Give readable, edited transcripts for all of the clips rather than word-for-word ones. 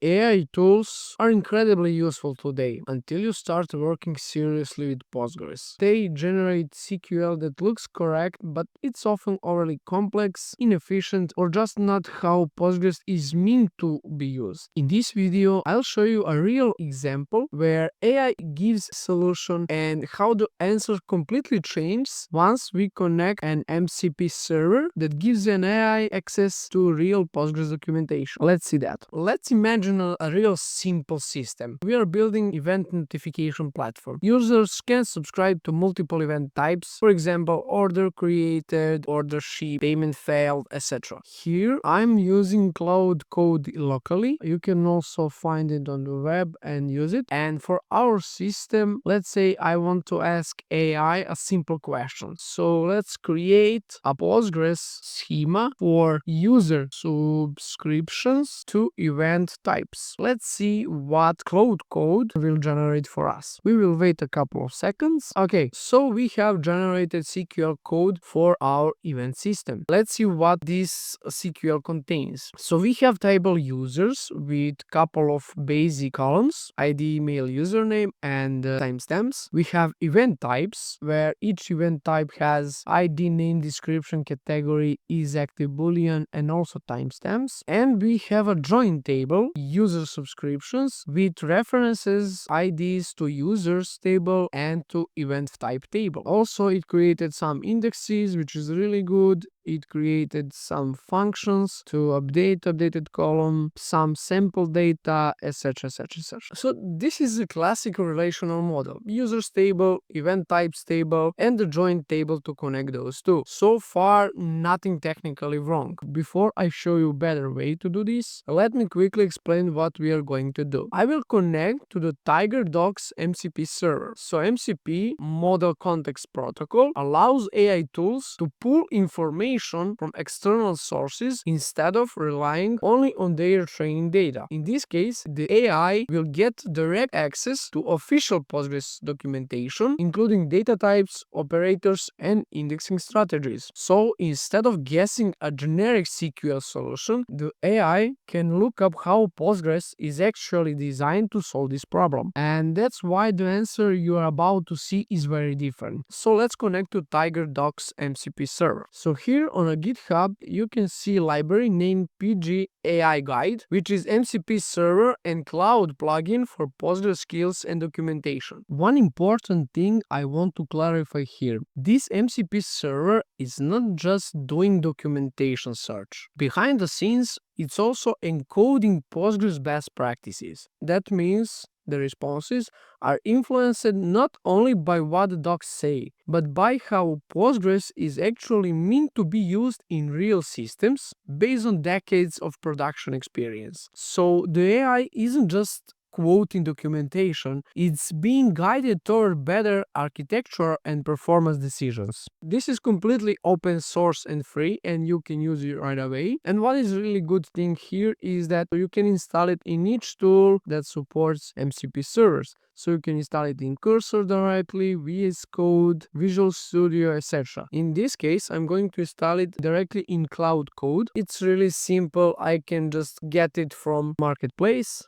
AI tools are incredibly useful today until you start working seriously with Postgres. They generate SQL that looks correct, but it's often overly complex, inefficient, or just not how Postgres is meant to be used. In this video, I'll show you a real example where AI gives solution and how the answer completely changes once we connect an MCP server that gives an AI access to real Postgres documentation. Let's see that. Let's imagine a real simple system. We are building event notification platform. Users can subscribe to multiple event types, for example, order created, order shipped, payment failed, etc. Here I'm using Claude Code locally. You can also find it on the web and use it. And for our system, let's say I want to ask AI a simple question. So let's create a Postgres schema for user subscriptions to event types. Let's see what Claude Code will generate for us. We will wait a couple of seconds. Okay, so we have generated SQL code for our event system. Let's see what this SQL contains. So we have table users with couple of basic columns, ID, email, username, and timestamps. We have event types where each event type has ID, name, description, category, is active boolean, and also timestamps. And we have a join table, user subscriptions, with references, IDs to users table and to event type table. Also, it created some indexes, which is really good. It created some functions to updated column, some sample data, etc, etc, etc. So this is a classical relational model. Users table, event types table, and the join table to connect those two. So far, nothing technically wrong. Before I show you a better way to do this, let me quickly explain what we are going to do. I will connect to the Tiger Docs MCP server. So MCP, Model Context Protocol, allows AI tools to pull information from external sources instead of relying only on their training data. In this case, the AI will get direct access to official Postgres documentation, including data types, operators, and indexing strategies. So instead of guessing a generic SQL solution, the AI can look up how Postgres is actually designed to solve this problem. And that's why the answer you are about to see is very different. So let's connect to Tiger Docs MCP server. So here on a GitHub, you can see library named PG AI Guide, which is MCP server and cloud plugin for Postgres skills and documentation. One important thing I want to clarify here. This MCP server is not just doing documentation search. Behind the scenes, it's also encoding Postgres best practices. That means the responses are influenced not only by what the docs say, but by how Postgres is actually meant to be used in real systems based on decades of production experience. So the AI isn't just quoting documentation, it's being guided toward better architecture and performance decisions. This is completely open source and free, and you can use it right away. And what is really good thing here is that you can install it in each tool that supports MCP servers. So you can install it in Cursor directly, VS Code, Visual Studio, etc. In this case, I'm going to install it directly in Claude Code. It's really simple. I can just get it from Marketplace.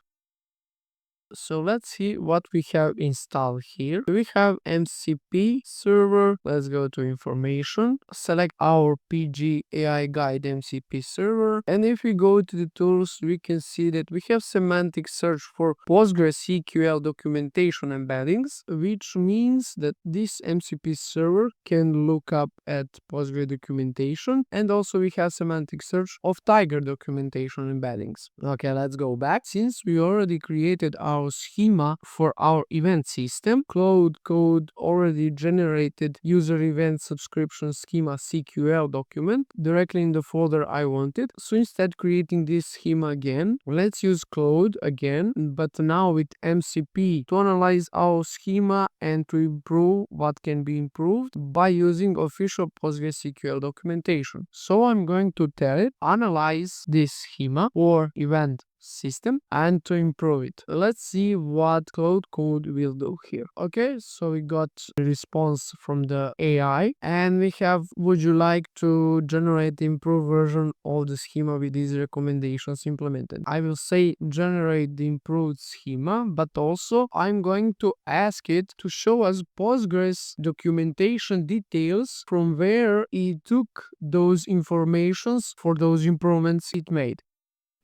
So let's see what we have installed here. We have MCP server. Let's go to information, select our PG AI Guide MCP server, and if we go to the tools, we can see that we have semantic search for PostgreSQL documentation embeddings, which means that this MCP server can look up at Postgres documentation, and also we have semantic search of Tiger documentation embeddings. Okay, let's go back. Since we already created our schema for our event system, Claude Code already generated user event subscription schema SQL document directly in the folder I wanted. So instead creating this schema again, let's use Claude again, but now with MCP to analyze our schema and to improve what can be improved by using official PostgreSQL documentation. So I'm going to tell it, analyze this schema for event system and to improve it. Let's see what Claude Code will do here. Okay, so we got a response from the AI and we have, would you like to generate the improved version of the schema with these recommendations implemented? I will say generate the improved schema, but also I'm going to ask it to show us Postgres documentation details from where it took those informations for those improvements it made.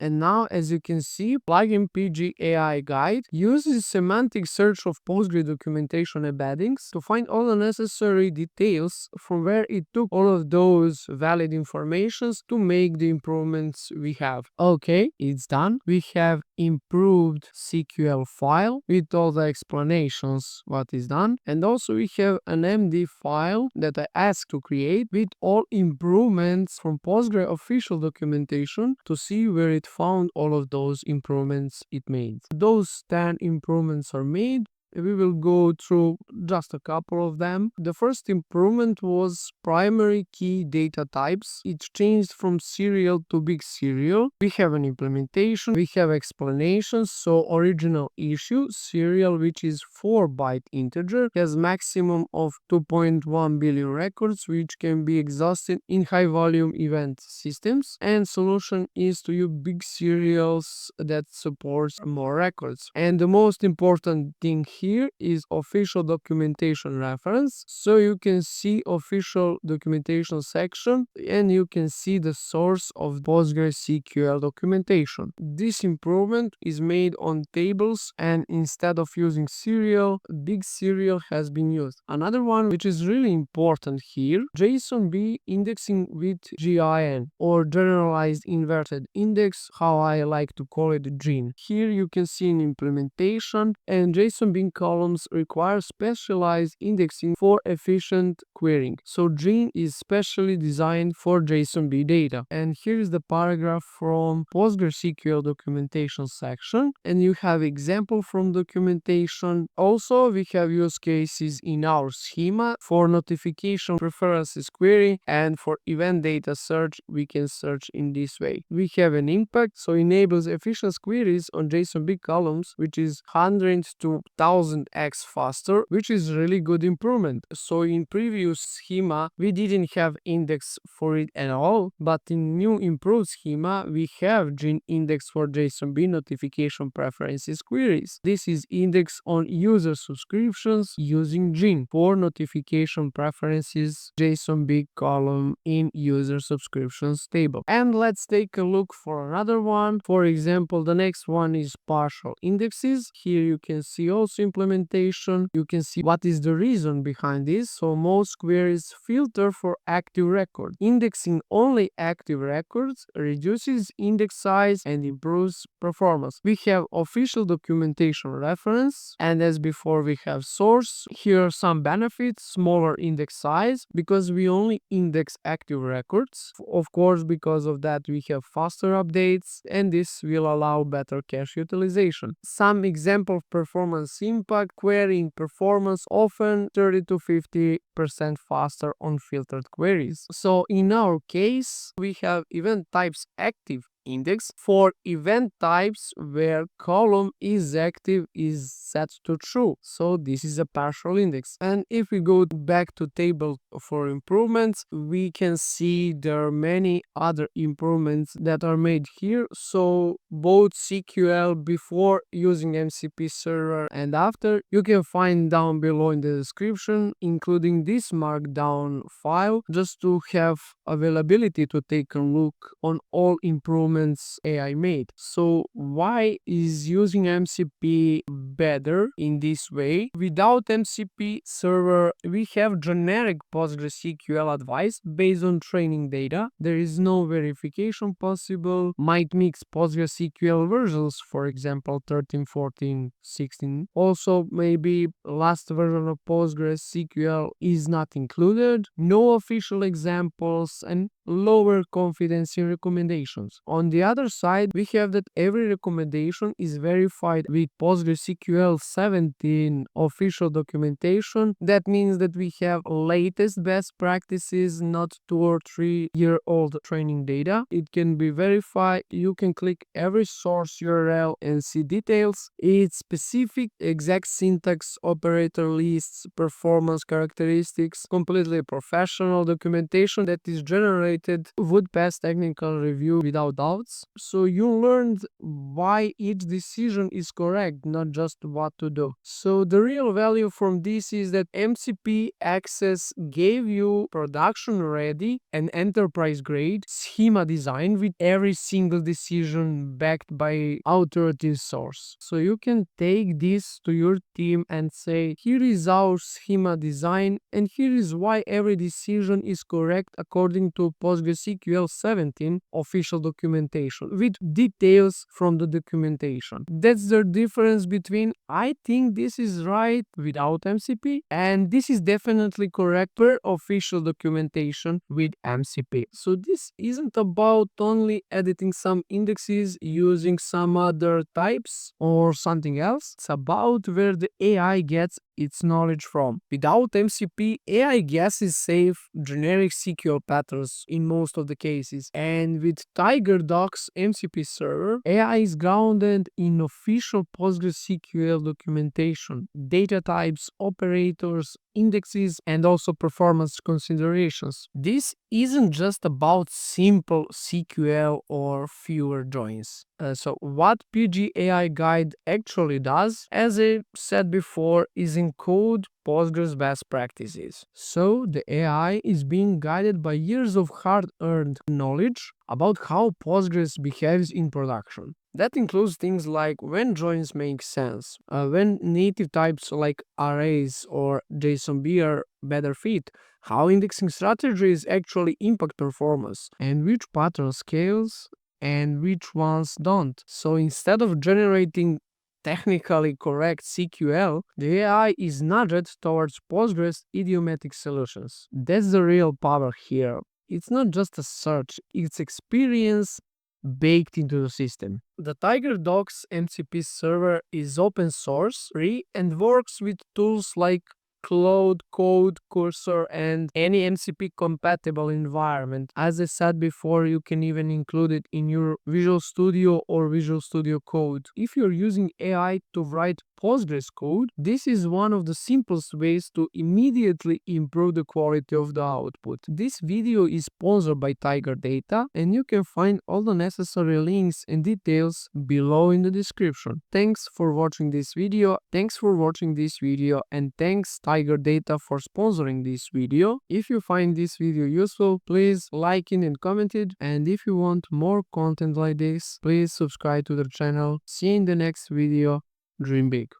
And now, as you can see, plugin PG AI Guide uses semantic search of Postgres documentation embeddings to find all the necessary details from where it took all of those valid informations to make the improvements we have. Okay, it's done. We have improved SQL file with all the explanations what is done. And also we have an MD file that I asked to create with all improvements from Postgres official documentation to see where it found all of those improvements it made. Those 10 improvements are made. We will go through just a couple of them. The first improvement was primary key data types. It changed from serial to big serial. We have an implementation, we have explanations. So original issue, serial, which is 4-byte integer, has maximum of 2.1 billion records, which can be exhausted in high volume event systems. And solution is to use big serials that supports more records. And the most important thing here is official documentation reference. So you can see official documentation section and you can see the source of PostgreSQL documentation. This improvement is made on tables and instead of using serial, big serial has been used. Another one which is really important here, JSON-B indexing with GIN or generalized inverted index, how I like to call it GIN. Here you can see an implementation and JSON-B columns require specialized indexing for efficient querying. So GIN is specially designed for JSON-B data. And here is the paragraph from PostgreSQL documentation section. And you have example from documentation. Also, we have use cases in our schema for notification preferences query and for event data search. We can search in this way. We have an impact, so enables efficient queries on JSON-B columns, which is 100 to 1000x faster, which is really good improvement. So in previous schema we didn't have index for it at all, but in new improved schema we have GIN index for JSON-B notification preferences queries. This is index on user subscriptions using GIN for notification preferences JSON-B column in user subscriptions table. And let's take a look for another one. For example, the next one is partial indexes. Here you can see also implementation. You can see what is the reason behind this. So most queries filter for active record. Indexing only active records reduces index size and improves performance. We have official documentation reference, and as before we have source. Here are some benefits: smaller index size because we only index active records. Of course, because of that we have faster updates, and this will allow better cache utilization. Some example of performance impact: querying performance often 30 to 50% faster on filtered queries. So in our case, we have event types active index for event types where column is active is set to true. So this is a partial index. And if we go back to table for improvements, we can see there are many other improvements that are made here. So both SQL before using MCP server and after, you can find down below in the description, including this markdown file, just to have availability to take a look on all improvements AI made. So why is using MCP better in this way? Without MCP server, we have generic PostgreSQL advice based on training data. There is no verification possible. Might mix PostgreSQL versions, for example 13, 14, 16. Also, maybe last version of PostgreSQL is not included. No official examples and lower confidence in recommendations. On the other side, we have that every recommendation is verified with PostgreSQL PostgreSQL 17 official documentation. That means that we have latest best practices, not 2 or 3 year old training data. It can be verified. You can click every source URL and see details. It's specific, exact syntax, operator lists, performance characteristics, completely professional documentation that is generated would pass technical review without doubts. So you learned why each decision is correct, not just what to do. So the real value from this is that MCP Access gave you production ready and enterprise grade schema design with every single decision backed by authoritative source. So you can take this to your team and say, here is our schema design and here is why every decision is correct according to PostgreSQL 17 official documentation with details from the documentation. That's the difference between I think this is right without MCP and this is definitely correct per official documentation with MCP. So this isn't about only editing some indexes using some other types or something else. It's about where the AI gets its knowledge from. Without MCP, AI guesses safe generic SQL patterns in most of the cases. And with Tiger Docs MCP Server, AI is grounded in official PostgreSQL documentation, data types, operators, indexes, and also performance considerations. This isn't just about simple SQL or fewer joins. So what PG AI Guide actually does, as I said before, is encode Postgres best practices. So the AI is being guided by years of hard-earned knowledge about how Postgres behaves in production. That includes things like when joins make sense, when native types like arrays or JSONB are better fit, how indexing strategies actually impact performance, and which pattern scales and which ones don't. So instead of generating technically correct SQL, the AI is nudged towards Postgres idiomatic solutions. That's the real power here. It's not just a search, it's experience baked into the system. The Tiger Docs MCP server is open source, free, and works with tools like Claude Code, Cursor, and any MCP-compatible environment. As I said before, you can even include it in your Visual Studio or Visual Studio Code. If you're using AI to write Postgres code, this is one of the simplest ways to immediately improve the quality of the output. This video is sponsored by Tiger Data, and you can find all the necessary links and details below in the description. Thanks for watching this video, and thanks Tiger Data for sponsoring this video. If you find this video useful, please like it and comment it, and if you want more content like this, please subscribe to the channel. See you in the next video. Dream big.